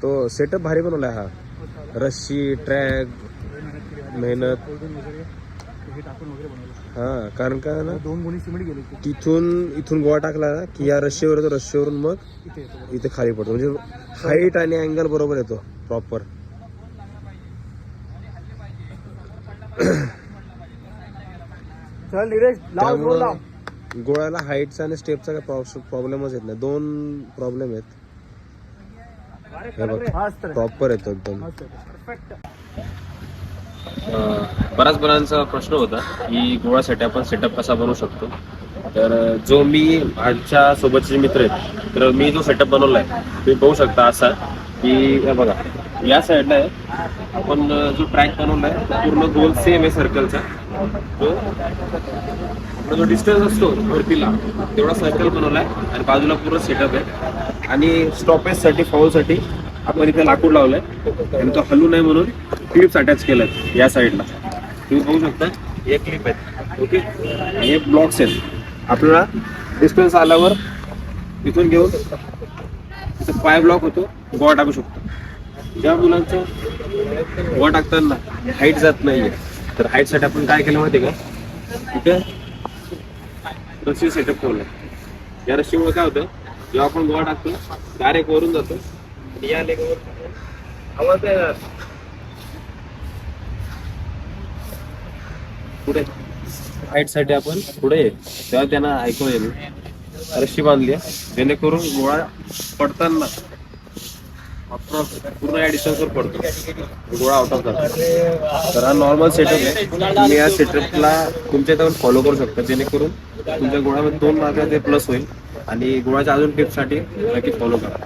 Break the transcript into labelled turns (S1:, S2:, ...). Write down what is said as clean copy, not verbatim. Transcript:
S1: तो सेटअप भारी बनवला हा. रस्सी, ट्रॅक, मेहनत. हा, कारण का ना
S2: 2 गुणी सिमेंट गेले
S1: इथून गोळा टाकला ना की या रस्सीवर येतो, रस्सीवरून मग इथे खाली पडतो. म्हणजे हाईट आणि अँगल बरोबर येतो प्रॉपर.
S2: चल नीरज लाव जोर लाव.
S1: गोळ्याला हाईटचा आणि स्टेपचा काही प्रॉब्लेमच येत नाही. 2 प्रॉब्लेम आहेत. हे बघ प्रॉपर येतो एकदम. बऱ्याच जणांचा प्रश्न होता की गोळ्यासाठी आपण सेटअप कसा बनवू शकतो. तर जो मी माझ्या सोबतचे मित्र आहेत, तर मी जो सेटअप बनवलाय तुम्ही बघू शकता असा की हे बघा या साईडला आहे आपण जो ट्रॅक बनवलाय पूर्ण गोल सेम आहे सर्कलचा. जो डिस्टन्स असतो वरतीला तेवढा सर्कल बनवलाय आणि बाजूला पूर्ण सेटअप आहे. आणि स्टॉपेजसाठी फाऊलसाठी आपण इथे लाकूड लावलंय आणि तो हलू नये म्हणून क्लिप्स अटॅच केल्यात या साईडला. तुम्ही बघू शकता हे क्लिप आहेत. ओके, हे ब्लॉक्स आहेत. आपल्याला डिस्टन्स आल्यावर इथून घेऊन इथं पाय ब्लॉक होतो, गोळा टाकू शकतो. ज्या मुलांचं गोळा टाकताना हाईट जात नाहीये तर हाईटसाठी आपण काय केलं माहिती का, इथे रस्सी सेटअप ठेवलं. या रस्सीमुळे काय होतं, जेव्हा आपण गोळा टाकतो डायरेक्ट वरून जातो आणि या लेगवर आवाज येणार पुढे. हाईटसाठी आपण पुढे तेव्हा त्यांना ऐकू येईल. रस्सी बांधली जेणेकरून गोळा पडताना पूर्ण या डिस्टन्सवर पडतो, गोळा आउट ऑफ जातो. तर हा नॉर्मल सेटअप आहे. तुम्ही या सेटअपला तुमच्या इथं फॉलो करू शकता जेणेकरून तुमच्या गोळ्यामध्ये 2 मार्क ते प्लस होईल. आणि गोळ्याच्या अजून टिप्ससाठी नक्की फॉलो करा.